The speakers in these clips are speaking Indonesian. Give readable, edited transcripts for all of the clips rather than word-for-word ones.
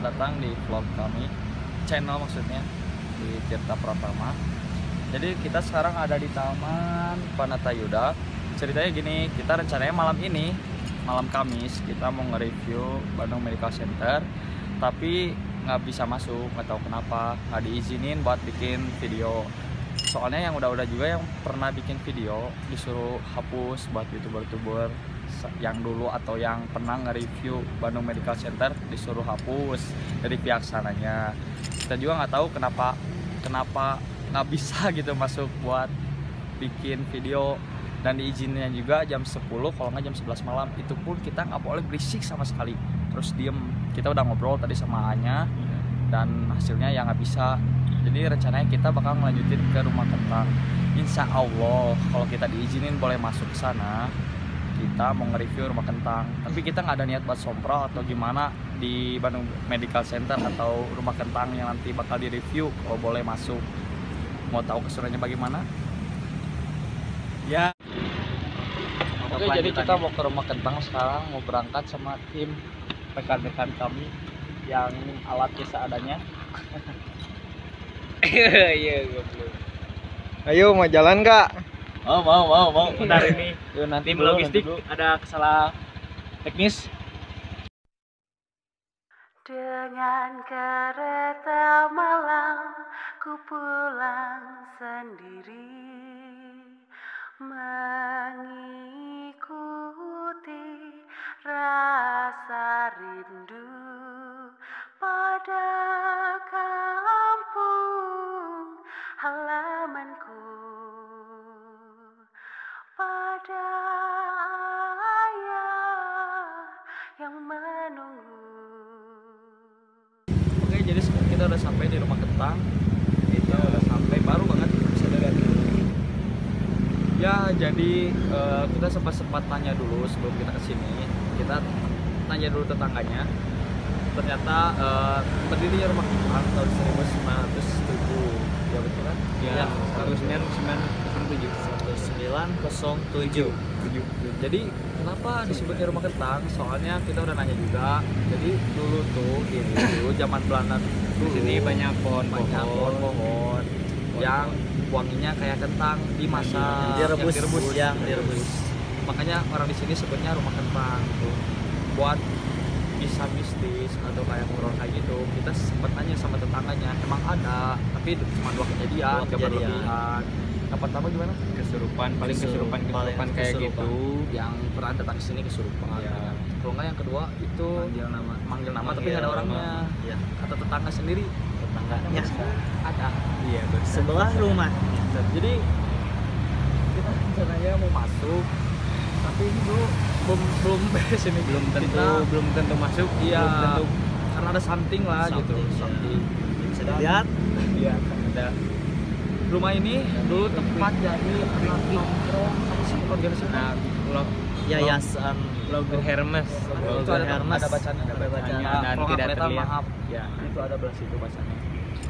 datang di vlog kami, channel maksudnya, di Tirta Pratama. Jadi kita sekarang ada di Taman Panatayuda. Ceritanya gini, kita rencananya malam ini, malam Kamis, kita mau nge-review Bandung Medical Center, tapi nggak bisa masuk, nggak tahu kenapa, nggak diizinin buat bikin video. Soalnya yang udah-udah juga yang pernah bikin video disuruh hapus buat youtuber-youtuber yang dulu atau yang pernah nge-review Bandung Medical Center disuruh hapus dari pihak sananya. Kita juga nggak tahu kenapa nggak bisa gitu masuk buat bikin video, dan diizinnya juga jam 10 kalau nggak jam 11 malam. Itu pun kita nggak boleh berisik sama sekali, terus diem. Kita udah ngobrol tadi sama Anya dan hasilnya ya nggak bisa. Jadi rencananya kita bakal melanjutin ke Rumah Kentang. Insya Allah kalau kita diizinin boleh masuk ke sana, kita mau nge-review Rumah Kentang. Tapi kita nggak ada niat buat sompral atau gimana di Bandung Medical Center atau Rumah Kentang yang nanti bakal di-review. Kalau boleh masuk, mau tahu keseruannya bagaimana? Ya. Oke, jadi kita mau ke Rumah Kentang sekarang, mau berangkat sama tim rekan-rekan kami yang alatnya seadanya. Iya, goblok. Ayo, mau jalan nggak? Mau. Bentar ini. Yuk, nanti Tim dulu, logistik nanti dulu. ada kesalahan teknis. Dengan kereta malam ku pulang sendiri, mengikuti rasa rindu pada kampung halamanku, pada ayah yang menunggu. Oke, jadi sekarang kita udah sampai di Rumah Kentang. Kita udah sampai, baru banget, bisa dilihat. Ya, jadi kita sempat tanya dulu sebelum kita kesini. Kita tanya dulu tetangganya. Ternyata berdirinya Rumah Kentang tahun 1907. Ya betul kan? Ya, 1907. Jadi kenapa disebutnya Rumah Kentang? Soalnya kita udah nanya juga. Jadi dulu tuh zaman Belanda dulu, Di sini banyak pohon-pohon yang wanginya kayak kentang dimasak, yang direbus. Makanya orang di sini sebutnya Rumah Kentang tuh. Buat bisa mistis atau kayak horor kayak gitu, kita sempat nanya sama tetangganya, emang ada, tapi cuma dua kejadian, gak berlebihan. Yang pertama gimana? Kesurupan kayak gitu. Yang pernah datang ke sini kesurupan. Ya. Kalau nggak yang kedua itu manggil nama tapi nggak ada orangnya. Ya. Kata tetangga sendiri. Tetangganya Ada. iya, sebelah rumah. Jadi kita rencananya mau masuk, tapi ini belum beres ini. belum tentu masuk. Iya. Belum tentu. Karena ada something lah gitu. Something. Bisa dilihat. Iya, ada. Rumah ini dulu tempat jadi anak nongkrong apa sih organisasi? Nah, Yayasan logo Hermes. Itu ada Hermes. ada bacanya, Ada bacanya. Dan Kalau nggak tidak kelihatan, terlihat. maaf. Ya. Itu ada belah situ bacanya.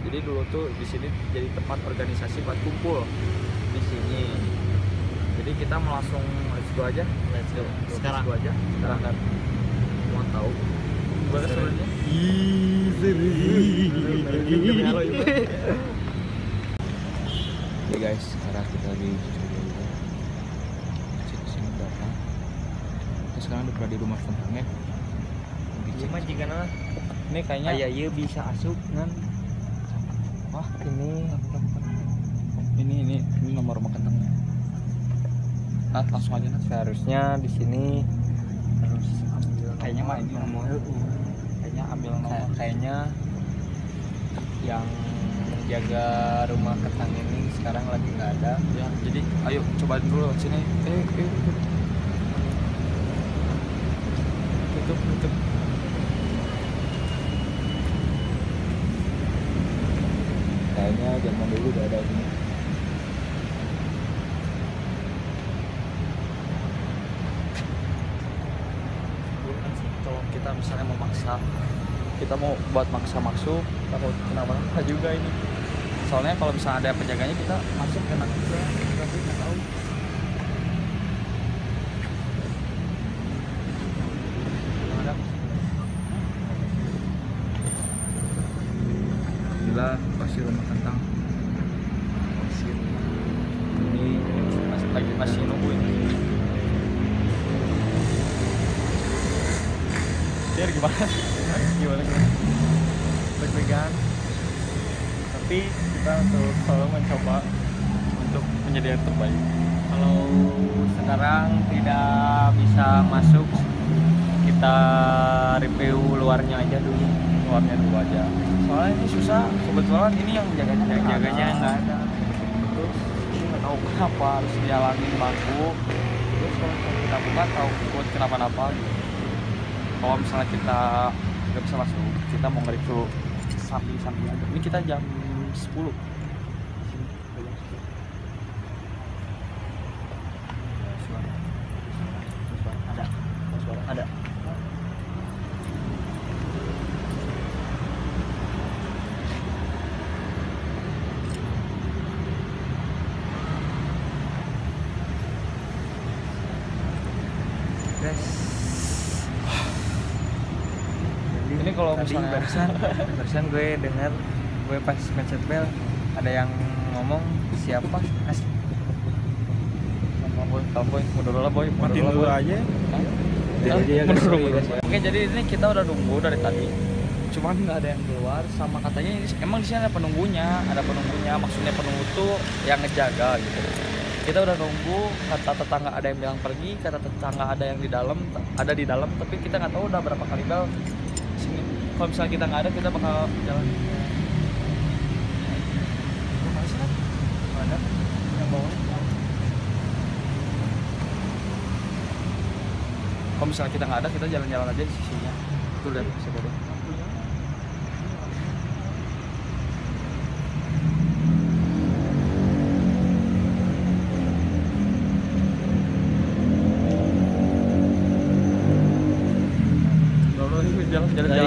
Jadi dulu tuh di sini jadi tempat organisasi buat kumpul di sini. Jadi kita mau langsung let's go aja. Let's go. Sekarang. Let's go aja. Sekarang kan mau tahu. Gimana sebenarnya? Oke guys, sekarang kita di Cicadas. Cek sini berapa? Kita sekarang udah di Rumah Kentang ya. Cuma jika Ini kayaknya iya bisa asup kan. wah ini nomor Rumah Kentangnya. Nah, langsung aja Nas. Seharusnya di sini Harus ambil kayaknya mah ini nomor. kayaknya ambil nomor. Kayaknya yang menjaga Rumah Kentang ini sekarang lagi nggak ada. Ya, jadi ayo coba dulu sini. Tutup. Kayaknya zaman dulu udah ada ini. Kalau kita misalnya memaksa, kita mau buat maksa masuk, takut kenapa juga ini. Soalnya kalau misalnya ada penjaganya kita masuk enak juga, tapi nggak tahu. Ada. Biar gimana? Gimana? Deg-degan. Tapi kita untuk selalu mencoba Untuk menjadi yang terbaik. kalau sekarang tidak bisa masuk, kita review luarnya aja dulu. Luarnya dulu aja. Soalnya ini susah. Kebetulan ini yang Jaganya nggak ada. Terus ini nggak tahu kenapa harus dihalangin bangku. Terus kalau misalnya kita buka tahu buat kenapa-napa. Kalau misalnya kita nggak bisa masuk, kita mau nge-review samping-samping aja. Ini kita jam 10. Ada. Guys. Ini kalau Tadi misalnya barusan gue dengar, gue pas pencet bel ada yang ngomong siapa asli. Boy, mundur dulu boy, Matiin dulu aja. Jadi ya guys, Mundur, sorry, mundur. guys. Oke, jadi ini kita udah nunggu dari tadi. Cuman nggak ada yang keluar, sama katanya emang di sini ada penunggunya, maksudnya penunggu tuh yang ngejaga gitu. Kita udah nunggu, kata tetangga ada yang bilang pergi, kata tetangga ada yang ada di dalam, tapi kita nggak tahu udah berapa kali bel sini. Kalau misalnya kita nggak ada, kita bakal jalan. Mana sih, Nat? Ada yang bawah. Kalau misalnya kita nggak ada, kita jalan-jalan aja di sisinya. Tuh lihat sebenarnya.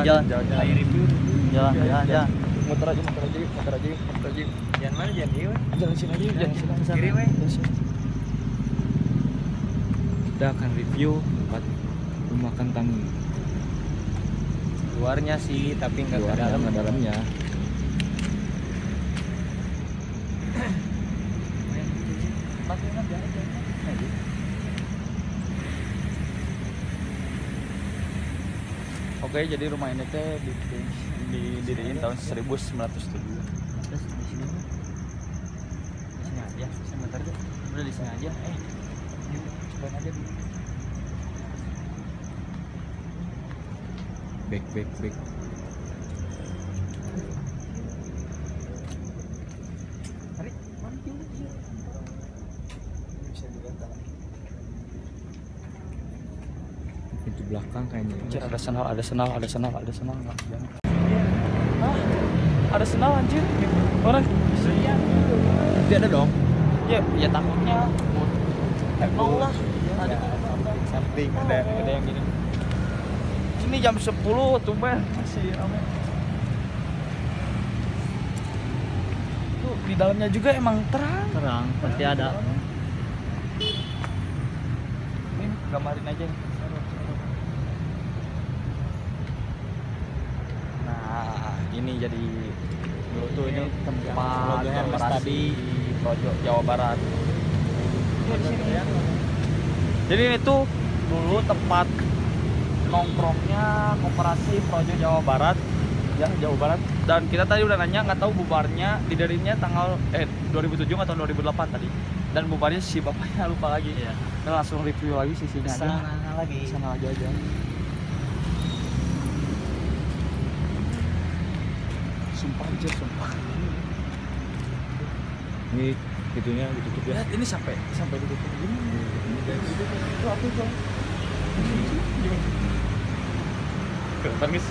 Jalan. Jalan. Muter aja. Jangan mana jangan dia. Jalan sini aja, jalan sini. Kiri weh. Kita akan review tempat rumah kentang ini. Luarnya sih, tapi nggak ke dalam. dalamnya. Oke, jadi rumah ini teh didiriin tahun 1907. Terus di sini aja, sebentar aja. Udah di sini aja. Cobain aja dulu. Back. Bisa dilihat dalam. Pintu belakang kayaknya. Anjir, ada senal. Nggak, jangan. Hah? Ada senal anjir. Orang. Tidak ada dong. Ya takutnya. Emang lah. Ada Samping ada yang gini. Ini jam 10 tumben masih ramai. Tuh di dalamnya juga emang terang. Terang, pasti ada. Ini gambarin aja. Nah, ini jadi dulu tuh ini tempat koperasi Projo Jawa Barat. Ini di sini ya. Jadi ini tuh dulu tempat nongkrongnya koperasi Projo Jawa Barat, ya Jawa Barat. Dan kita tadi udah nanya, nggak tahu bubarnya didirinya tanggal 2007 atau 2008 tadi. Dan bubarnya si bapaknya lupa lagi. Iya. Kita langsung review lagi sisinya aja. Sana lagi. Sana aja. Sumpah anjir, sumpah. Ini pintunya ditutup ya. Lihat ini sampai ditutup gini. Itu apa itu? Kelihatan guys.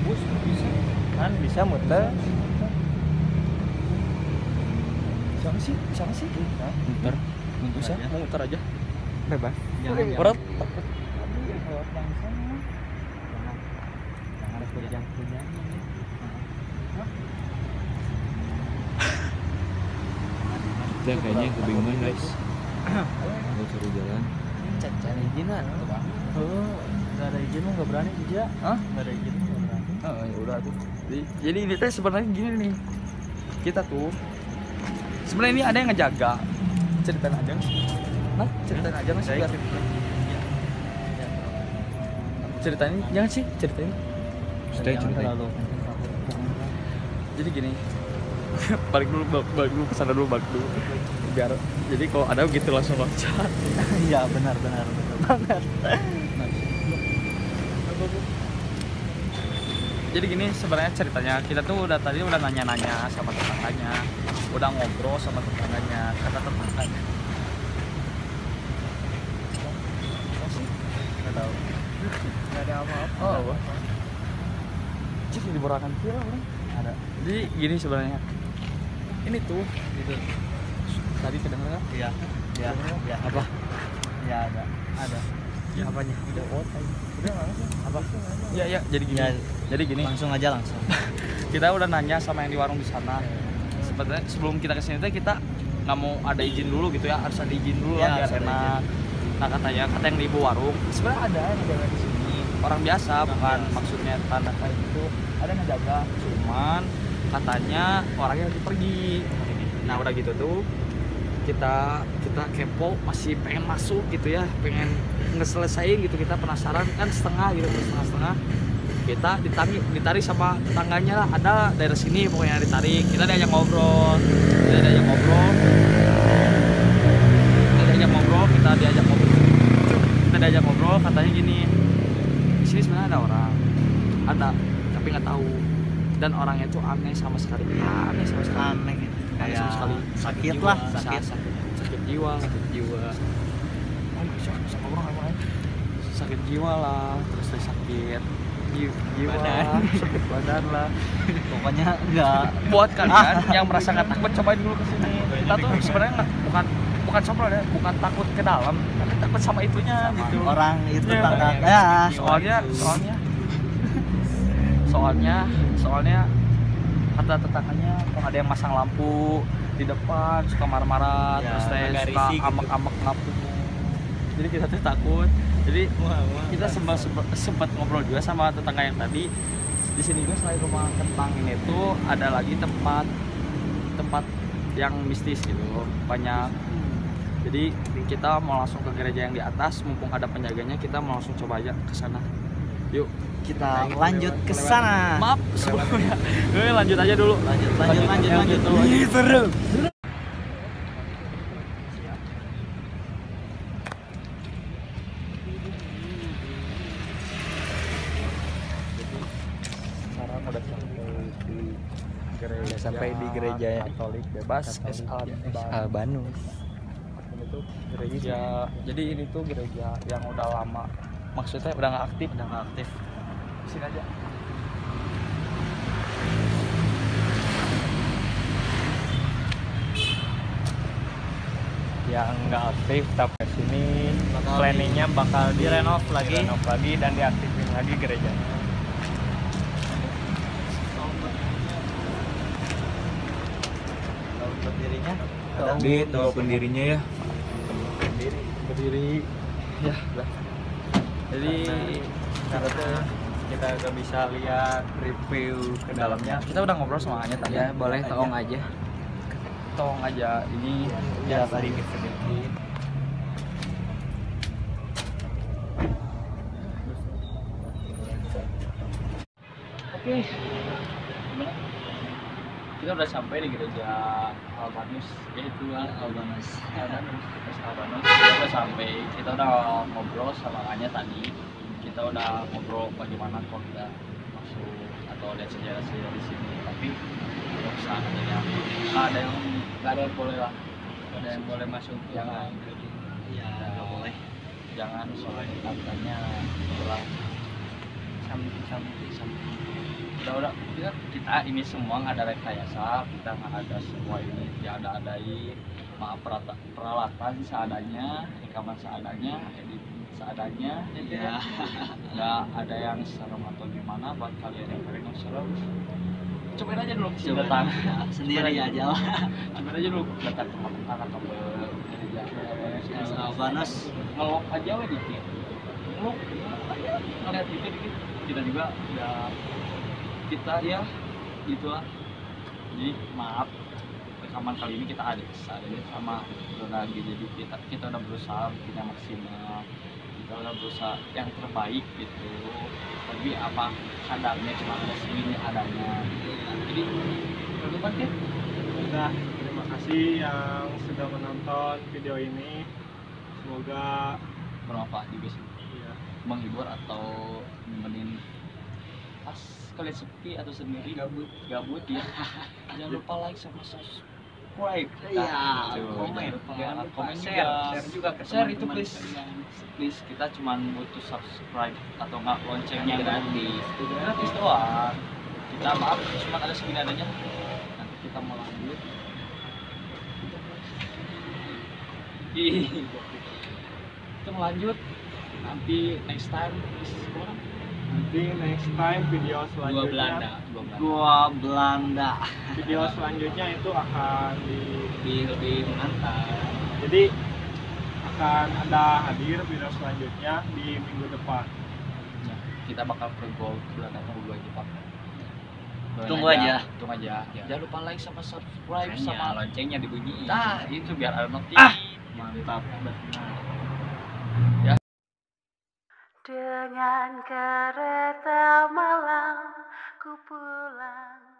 Bus bisa. kan bisa muter. Siapa sih? Muter. Bisa, mau muter aja. Bebas. Jangan Berat. harus berjam. Kita kayaknya kebingungan guys. Mau cari jalan. Cari izinan. Oh, nggak ada izin nggak berani sih ya? Hah? Nggak ada izin nggak berani. Ya udah tuh. Jadi ini teh sebenarnya gini nih. Kita tuh sebenarnya ini ada yang ngejaga. Ceritain aja nggak? Nah, ceritain aja nggak sih? Biar- Ceritain jangan sih, ceritain. Sudah Jangan ceritain. terlalu. Jadi gini. balik dulu ke sana dulu, balik dulu. Biar jadi kalau ada gitu langsung loncat. Iya benar benar betul banget. Jadi gini sebenarnya ceritanya, kita tuh tadi udah nanya-nanya sama tetangganya, udah ngobrol sama tetangganya, kata tetangganya. Nggak tahu. Nggak ada apa-apa. Oh, jadi di borakan kira orang ada. Jadi gini sebenarnya, ini tuh gitu. Tadi kedengeran? Iya iya iya Apa? iya ada Ya. apanya Udah otai. Udah nggak sih? apa Iya iya. Jadi gini. Ya. Jadi gini. langsung aja langsung. Kita udah nanya sama yang di warung di sana. Sebenarnya sebelum kita kesini tuh kita nggak mau ada izin dulu gitu ya, harus ada izin dulu Ya, lah biar harus ada enak. Nah kata yang di ibu warung sebenarnya ada yang jaga di sini, orang biasa bukan maksudnya tanda kayak gitu, ada yang jaga, cuman katanya orangnya lagi pergi. Nah udah gitu tuh kita kepo, masih pengen masuk gitu ya, pengen ngeselesain gitu, kita penasaran kan setengah gitu, setengah kita ditarik sama tetangganya lah, ada daerah sini pokoknya ditarik, kita diajak ngobrol, kita diajak ngobrol, katanya gini, di sini sebenarnya ada orang, ada tapi nggak tahu, dan orangnya tuh aneh sama sekali, aneh sama sekali, Aneh gitu. Aneh sama sekali, sakit jiwa, lah sakit sakit jiwa, sakit jiwa lah, terus sakit jiwa, sakit badan lah. pokoknya enggak Buat kalian yang merasa nggak takut, cobain dulu kesini. Kita tuh sebenarnya bukan sombong ya, bukan takut ke dalam, tapi takut sama itunya gitu. orang itu Iya. tetangga Soalnya kata tetangganya kalau ada yang masang lampu di depan suka marah-marah, Ya, terus teh agak suka risih gitu. ambek-ambek lampu. Jadi kita tuh takut. Jadi kita sempat ngobrol juga sama tetangga yang tadi. Di sini gue selain rumah kentang ini tuh ada lagi tempat yang mistis gitu, banyak. Jadi kita mau langsung ke gereja yang di atas, mumpung ada penjaganya, kita mau langsung coba aja ke sana. Yuk, kita lanjut ke sana. maaf sebelumnya. Lanjut aja dulu. Lanjut dulu. Seru. Sekarang udah sampai di gereja Katolik bebas S. Albanus. Ini tuh gereja. Jadi ini tuh gereja yang udah lama. Maksudnya udah nggak aktif. Sini aja. Yang nggak aktif tapi sini planningnya bakal direnov lagi. dan diaktifin lagi gerejanya. Tahun berdirinya Di tahu pendirinya ya. Berdiri. Ya, udah. Jadi Karena kita gak bisa lihat review ke dalamnya. kita udah ngobrol sama Anya tadi. ya boleh tolong aja. Tolong aja ini Ya sedikit. Oke. Gimana? Kita udah sampai di gereja Albanus, yaitu Albanus. Kita udah sampai. Kita udah ngobrol sama Anya tadi. Kita udah ngobrol bagaimana kalau kita masuk atau lihat sejarah di sini. Tapi nggak usah adanya. Nggak ada yang boleh lah. Nggak ada yang boleh masuk. Jangan. Iya, nggak boleh. Jangan soalnya katanya pulang udah kita ini semua nggak ada rekayasa, kita nggak ada semua ini diada-adai, maaf peralatan seadanya, rekaman seadanya, edit seadanya, Ya. nggak ada yang serem atau gimana. Buat kalian yang pengen serem, cobain aja dulu sih datang Sendiri aja lah. cobain aja dulu datang ke tempat atau ke gereja Albanus. ngelok aja we dikit, ngelok aja, ngeliat dikit kita juga udah kita ya gitulah. Jadi maaf, rekaman kali ini kita ada sama lagi. Jadi kita udah berusaha bikin yang maksimal, kita udah berusaha yang terbaik gitu. Tapi apa kadarnya cuma ada segini adanya. Jadi teman-teman ya. Udah, terima kasih yang sudah menonton video ini. Semoga Bermanfaat juga sih, ya, menghibur atau nemenin pas kalian sepi atau sendiri gabut ya. Jangan lupa like sama subscribe. Iya, Tuh, komen. jangan lupa komen Share juga. juga ke Share itu teman-teman please. kalian. Please, kita cuma butuh subscribe atau nggak loncengnya Gratis. gratis doang. Kita maaf cuma ada segini adanya. Nanti kita mau lanjut. Kita mau lanjut nanti next time nanti next time video Gua selanjutnya. Belanda. Gua Belanda. Video selanjutnya itu akan Lebih menantang. jadi akan ada hadir video selanjutnya di minggu depan. Ya, kita bakal ke goal Belanda tunggu aja Pak. Tunggu aja. Tunggu aja. Ya. Jangan lupa like sama subscribe Makanya sama loncengnya dibunyiin. nah itu biar ada notif. Mantap benar. Dengan kereta malam ku pulang